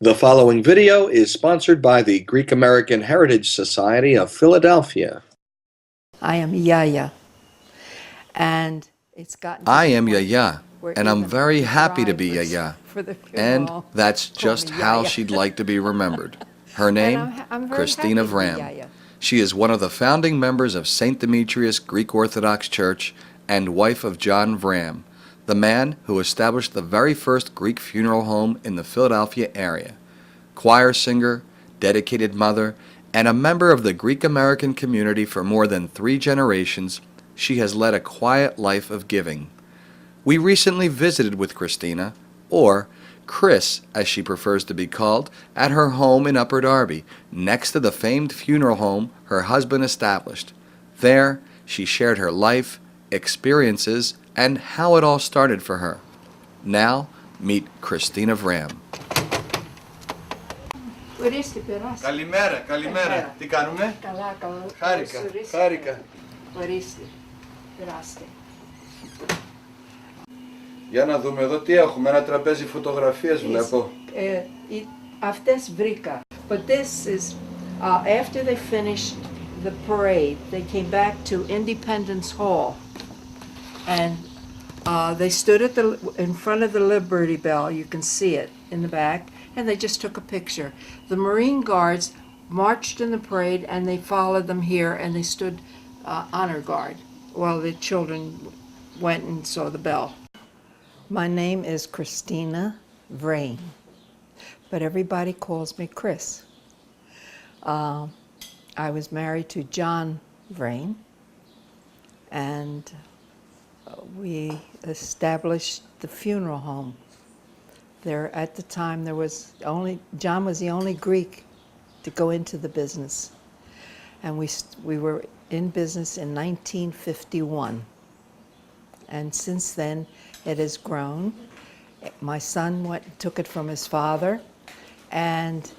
The following video is sponsored by the Greek American Heritage Society of Philadelphia. I am Yiayia, and it's gotten to I the am point Yiayia, where and I'm even very the happy to be drivers Yiayia. for the And funeral that's call just me how Yiayia. she'd like to be remembered. Her And name? I'm very Christina happy to be Vraim. Yiayia. She is one of the founding members of St. Demetrios Greek Orthodox Church and wife of John Vraim, the man who established the very first Greek funeral home in the Philadelphia area. Choir singer, dedicated mother, and a member of the Greek American community for more than 3 generations, she has led a quiet life of giving. We recently visited with Christina, or Chris as she prefers to be called, at her home in Upper Darby, next to the famed funeral home her husband established. There, she shared her life, experiences, and how it all started for her. Now, meet Christina Vraim. Ορίστε, περάστε. Καλημέρα, καλημέρα. Τι κάνουμε? Καλά, καλά. Χάρηκα, Ορίστε. χάρηκα. Ορίστε, περάστε. Για να δούμε εδώ τι έχουμε, ένα τραπέζι φωτογραφίες βλέπω. Αυτές βρήκα. But this is, after they finished the parade, they came back to Independence Hall. And they stood in front of the Liberty Bell, you can see it in the back, and they just took a picture. The Marine Guards marched in the parade, and they followed them here, and they stood honor guard while the children went and saw the bell. My name is Christina Vraim, but everybody calls me Chris. I was married to John Vraim, and we established the funeral home. There, at the time, John was the only Greek to go into the business. And we were in business in 1951. And since then, it has grown. My son took it from his father, and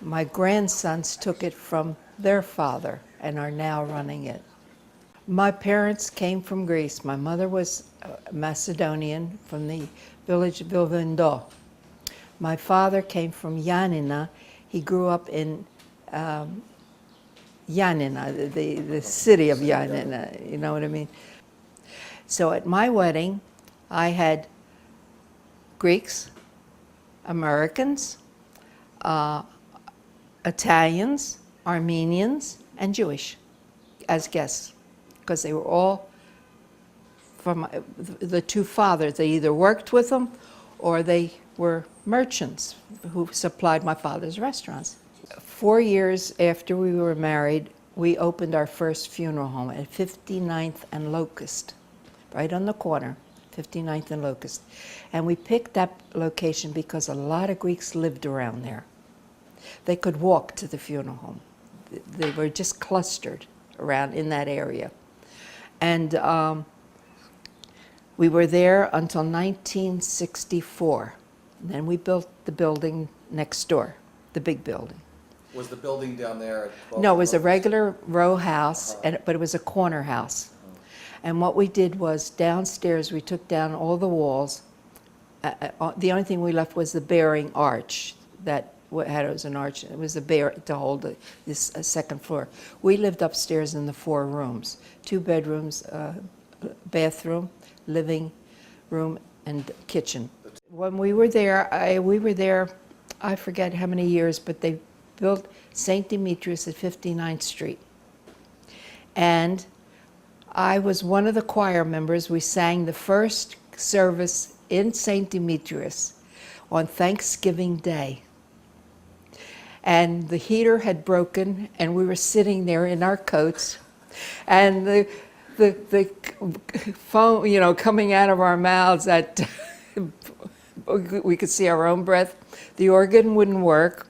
my grandsons took it from their father and are now running it. My parents came from Greece. My mother was Macedonian from the village of Vilvindo. My father came from Yiayia. He grew up in Yiayia, the city of Yiayia, you know what I mean? So at my wedding, I had Greeks, Americans, Italians, Armenians, and Jewish as guests, because they were all from the two fathers. They either worked with them or they were merchants who supplied my father's restaurants. 4 years after we were married, we opened our first funeral home at 59th and Locust, right on the corner, 59th and Locust. And we picked that location because a lot of Greeks lived around there. They could walk to the funeral home. They were just clustered around in that area. And we were there until 1964. And then we built the building next door, the big building. Was the building down there? No, it was a regular row house, but it was a corner house. And what we did was downstairs, we took down all the walls. The only thing we left was the bearing arch that was an arch. It was a bear to hold this second floor. We lived upstairs in the 4 rooms, 2 bedrooms, bathroom, living room, and kitchen. When we were there, I forget how many years, but they built St. Demetrios at 59th Street. And I was one of the choir members. We sang the first service in St. Demetrios on Thanksgiving Day. And the heater had broken, and we were sitting there in our coats, and the foam, you know, coming out of our mouths, we could see our own breath. The organ wouldn't work.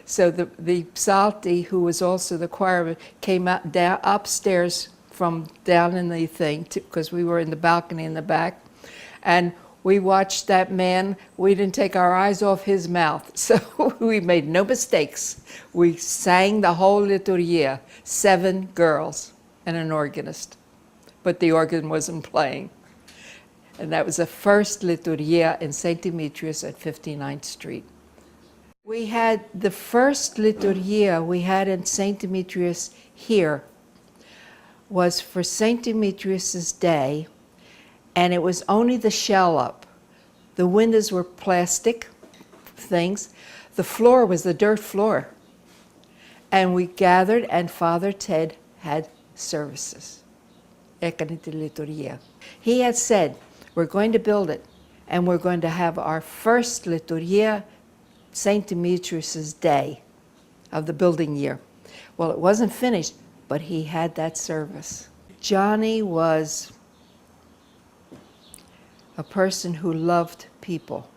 So the psalti, who was also the choir, came out upstairs from down in the thing, because we were in the balcony in the back, and we watched that man. We didn't take our eyes off his mouth, so we made no mistakes. We sang the whole liturgia, 7 girls and an organist, but the organ wasn't playing. And that was the first liturgia in St. Demetrios at 59th Street. We had the first liturgia we had in St. Demetrius here was for St. Demetrius's day, and it was only the shell up. The windows were plastic things. The floor was the dirt floor. And we gathered, and Father Ted had services. He had said, we're going to build it, and we're going to have our first liturgia St. Demetrius's day of the building year. Well, it wasn't finished, but he had that service. Johnny was a person who loved people.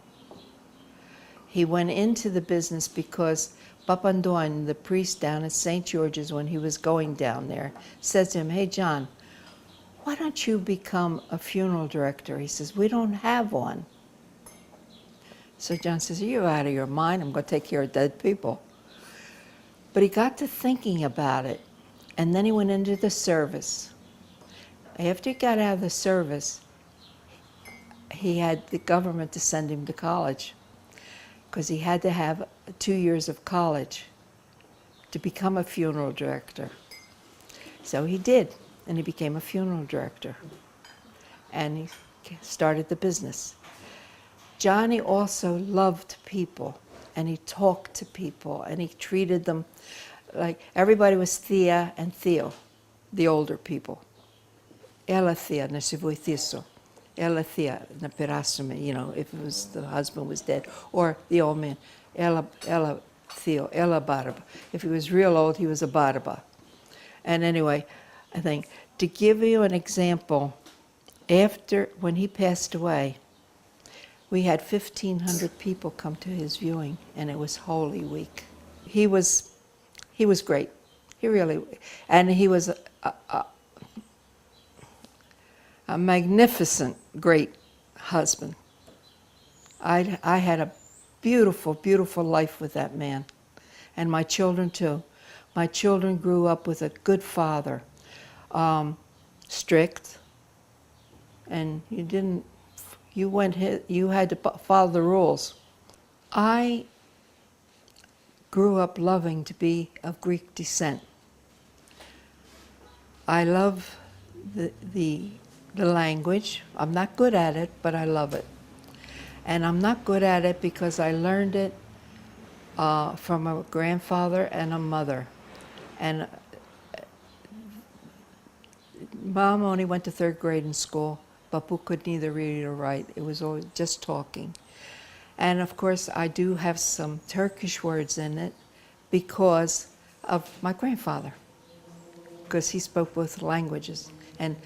He went into the business because Papandoan, the priest down at St. George's, when he was going down there, said to him, hey, John, why don't you become a funeral director? He says, we don't have one. So John says, are you out of your mind? I'm going to take care of dead people. But he got to thinking about it, and then he went into the service. After he got out of the service, he had the government to send him to college because he had to have 2 years of college to become a funeral director. So he did, and he became a funeral director. And he started the business. Johnny also loved people, and he talked to people, and he treated them like everybody was Thea and Theo, the older people. Ela Thea, na se voi thiso. Ela Thea, na perasume, you know, if it was the husband was dead, or the old man. Ela Theo, Ela Barba. If he was real old, he was a Barba. And anyway, I think to give you an example, when he passed away, we had 1,500 people come to his viewing, and it was Holy Week. He was great. He really, and he was a magnificent, great husband. I had a beautiful, beautiful life with that man, and my children too. My children grew up with a good father, strict, and you had to follow the rules. I grew up loving to be of Greek descent. I love the language. I'm not good at it, but I love it. And I'm not good at it because I learned it from a grandfather and a mother. And Mom only went to 3rd grade in school. Papu could neither read or write. It was always just talking. And of course, I do have some Turkish words in it because of my grandfather, because he spoke both languages, and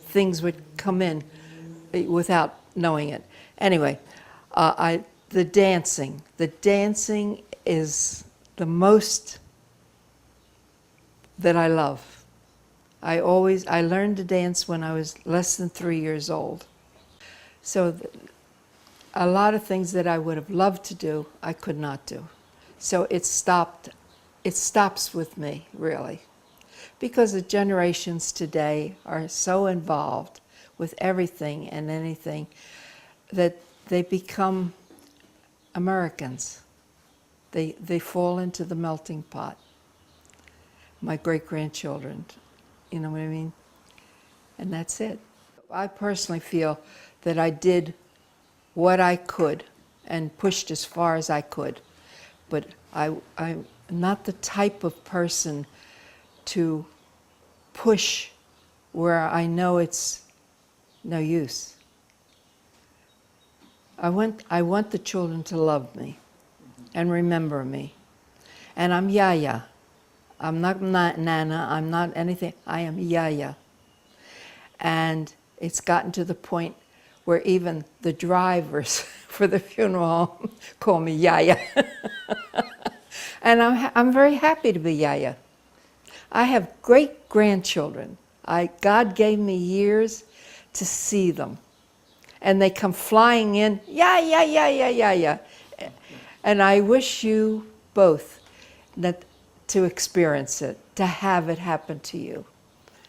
things would come in without knowing it. Anyway, the dancing is the most that I love. I learned to dance when I was less than 3 years old. So a lot of things that I would have loved to do, I could not do. So it stops with me, really. Because the generations today are so involved with everything and anything that they become Americans. They fall into the melting pot. My great-grandchildren, you know what I mean? And that's it. I personally feel that I did what I could and pushed as far as I could. But I'm not the type of person to push where I know it's no use. I want the children to love me and remember me. And I'm Yiayia. I'm not Nana, I'm not anything, I am Yiayia. And it's gotten to the point where even the drivers for the funeral home call me Yiayia. And I'm very happy to be Yiayia. I have great-grandchildren. God gave me years to see them. And they come flying in, Yiayia. And I wish you both to experience it, to have it happen to you.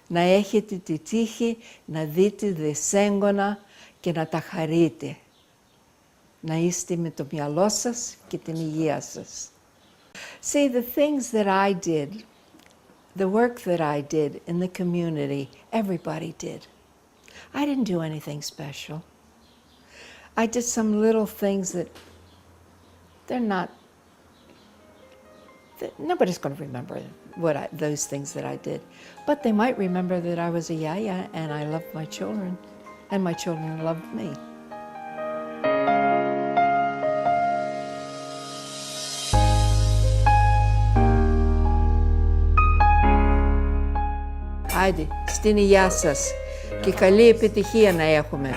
Να έχετε τη τύχη να δείτε δεσέγγωνα και να τα χαρείτε. να είστε με το μυαλό σας και την υγεία σας. See, the things that I did, the work that I did in the community, everybody did. I didn't do anything special. I did some little things that nobody's going to remember those things that I did. But they might remember that I was a Yiayia and I loved my children, and my children loved me. Άντε, στην υγεία σας και καλή επιτυχία να έχουμε.